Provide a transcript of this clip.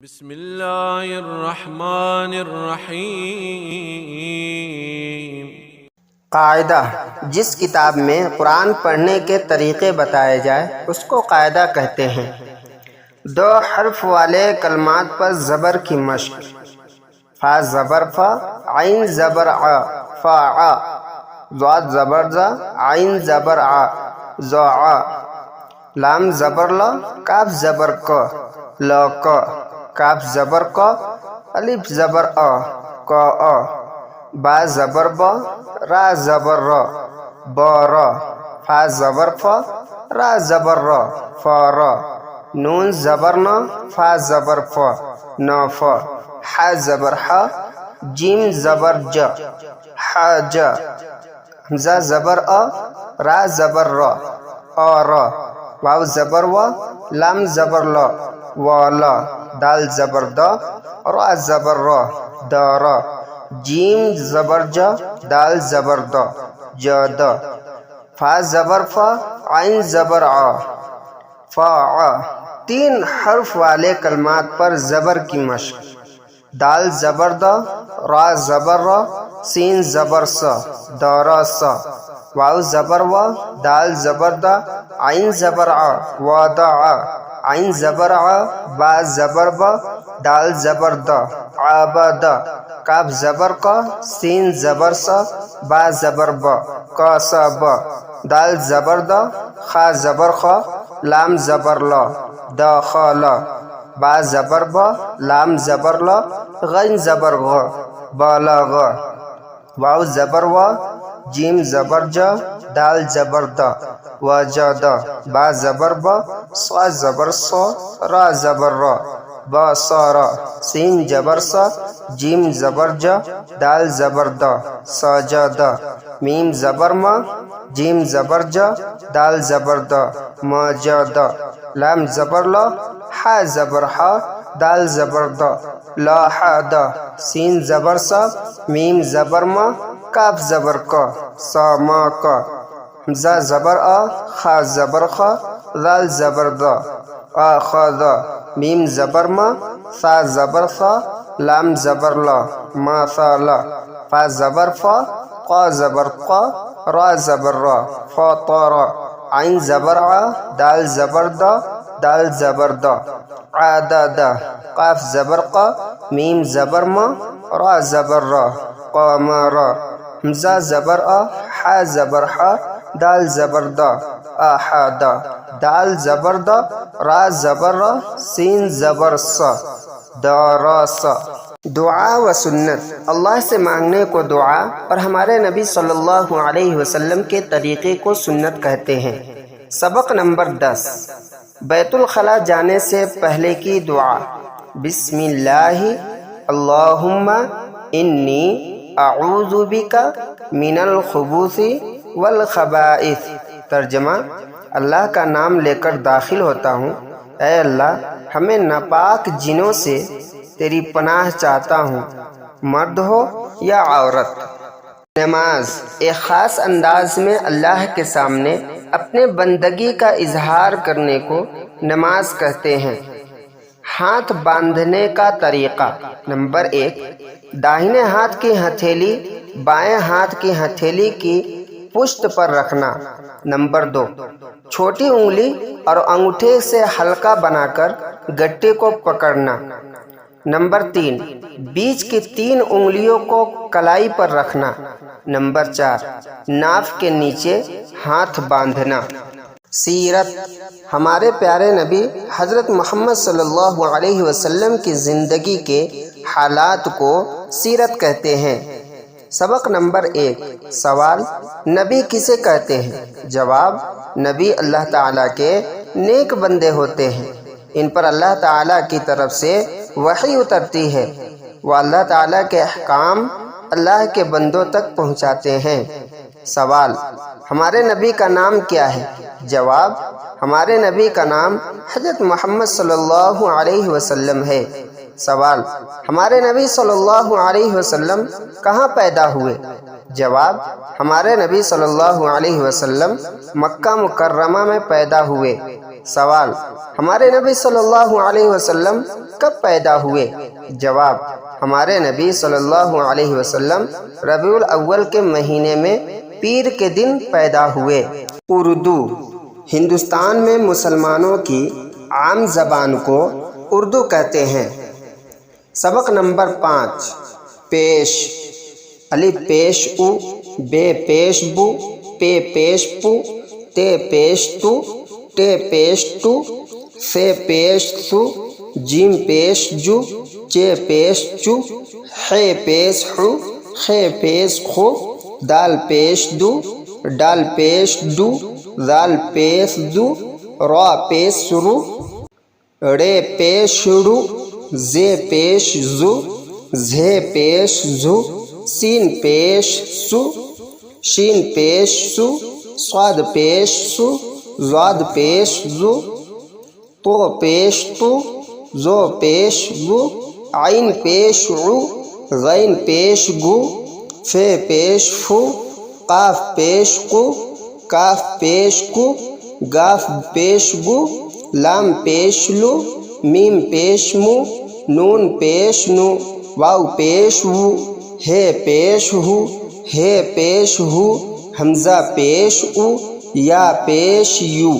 بسم اللہ الرحمن الرحیم۔ قاعدہ: جس کتاب میں قرآن پڑھنے کے طریقے بتائے جائے اس کو قاعدہ کہتے ہیں۔ دو حرف والے کلمات پر زبر کی مشق: فا زبر فا، عین زبر ع، فا ع، ضاد زبر ز، عین زبر ع، ضا ع، لام زبر ل، کاف زبر ک، ل ک، کاف زبر ق، الف زبر ا، ق ا، با زبر ب، را زبر ر، ب ر، فا زبر ف، را زبر ر، ف ر، نون زبر ن، فا زبر ف، ن ف، ح زبر ح، جیم زبر ج، ح ج، حمزہ زبر ا، را زبر ر، ا ر، واو زبر و، لام زبر ل، و ل، دال زبر د، را زبر ر، د ر، جیم زبر ج، دال زبر د، ج د، فا زبر ف، عین زبر ع، فا ع۔ تین حرف والے کلمات پر زبر کی مشق: دال زبر د، را زبر ر، سین زبر س، د ر س، واو زبر و، دال زبر د، عین زبر ع، و د ع، عین زبر ع، با زبر ب، دال زبر د، ع ب د، کاف زبر ق، سین زبر س، با زبر ب، ق س ب، دال زبر د، خ زبر خ، لام زبر ل، د خ ل، با زبر ب، لام زبر ل، غین زبر غ، ب ل غ، واو زبر و، جیم زبر ج، دال زبر د، و ج د، با زبر ب، ص زبر ص، را زبر ر، ب ص ر، سین زبر س، جیم زبر ج، دال زبر د، س ج د، میم زبر م، جیم زبر ج، دال زبر د، م ج د، لام زبر ل، ح زبر ح، دال زبر د، ل ح د، سین زبر س، میم زبر م، کاف زبر ک، س م ک، حمزہ زبر ا، خ زبر خ، ذال زبر د، آ خ د، میم زبر م، ثا زبر ث، لام زبر ل، ما ثا ل، فا زبر ف، قا زبر ق، را زبر ر، فا طا ر، عین زبر ع، دال زبر د، دال زبر د، ع د د، قاف زبر ق، میم زبر م، را زبر ر، ق م ر، حمزہ زبر ا، ح زبر ح، دال زبر د، آ ح د، دال زبر د، را زبر ر، سین زبر س، د ر س۔ دعا و سنت: اللہ سے مانگنے کو دعا اور ہمارے نبی صلی اللہ علیہ وسلم کے طریقے کو سنت کہتے ہیں۔ سبق نمبر 10: بیت الخلاء جانے سے پہلے کی دعا: بسم اللہ اللہم انی اعوذ بک من الخبث والخبائث۔ ترجمہ: اللہ کا نام لے کر داخل ہوتا ہوں، اے اللہ ہمیں ناپاک جنوں سے تیری پناہ چاہتا ہوں، مرد ہو یا عورت۔ نماز ایک خاص انداز میں اللہ کے سامنے اپنے بندگی کا اظہار کرنے کو نماز کہتے ہیں۔ ہاتھ باندھنے کا طریقہ: نمبر 1، داہنے ہاتھ کی ہتھیلی بائیں ہاتھ کی ہتھیلی کی پشت پر رکھنا۔ نمبر 2، چھوٹی انگلی اور انگوٹھے سے حلقہ بنا کر گٹے کو پکڑنا۔ نمبر 3، بیچ کی 3 انگلیوں کو کلائی پر رکھنا۔ نمبر 4، ناف کے نیچے ہاتھ باندھنا۔ سیرت: ہمارے پیارے نبی حضرت محمد صلی اللہ علیہ وسلم کی زندگی کے حالات کو سیرت کہتے ہیں۔ سبق نمبر 1: سوال: نبی کسے کہتے ہیں؟ جواب: نبی اللہ تعالیٰ کے نیک بندے ہوتے ہیں، ان پر اللہ تعالیٰ کی طرف سے وحی اترتی ہے، وہ اللہ تعالیٰ کے احکام اللہ کے بندوں تک پہنچاتے ہیں۔ سوال: ہمارے نبی کا نام کیا ہے؟ جواب: ہمارے نبی کا نام حضرت محمد صلی اللہ علیہ وسلم ہے۔ سوال: ہمارے نبی صلی اللہ علیہ وسلم کہاں پیدا ہوئے؟ جواب: ہمارے نبی صلی اللہ علیہ وسلم مکہ مکرمہ میں پیدا ہوئے۔ سوال: ہمارے نبی صلی اللہ علیہ وسلم کب پیدا ہوئے؟ جواب: ہمارے نبی صلی اللہ علیہ وسلم ربیع الاول کے مہینے میں پیر کے دن پیدا ہوئے۔ اردو: ہندوستان میں مسلمانوں کی عام زبان کو اردو کہتے ہیں۔ سبق نمبر 5: پیش: الف پیش او، بے پیش بو، پے پیش پو، تے پیش تو، ٹے پیش ٹو، سے پیش سو، جیم پیش جو، چے پیش چو، خے پیش خو، خے پیش خو، دال پیش دو، ڈال پیش دو، زال پیش دو، را پیش رو، رے پیش رو، زے پیش زو، زے پیش زو، سین پیش سو، شین پیش سو، صاد پیش سو، زاد پیش زو، تو پیش تو، زو پیش گو، عین پیش عو، غین پیش گو، فے پیش فو، قاف پیش قو، کاف پیش کو، گاف پیش گو، لام پیش لو، میم پیش مو، نون پیش نو، واو پیش وو، ہے پیش ہو، ہے پیش ہو، حمزہ پیش او، یا پیش یو۔